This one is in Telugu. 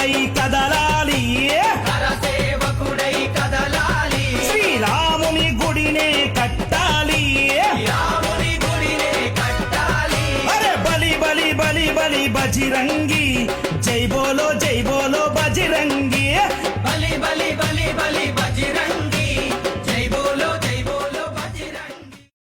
సేవకుడై కదలాలి, సేవకుడై కదలాలి, శ్రీరాముని గుడినే కట్టాలి, రాముని గుడినే కట్టాలి. అరే బలి బలి బలి బలి బజిరంగి, జై బోలో బజిరంగి.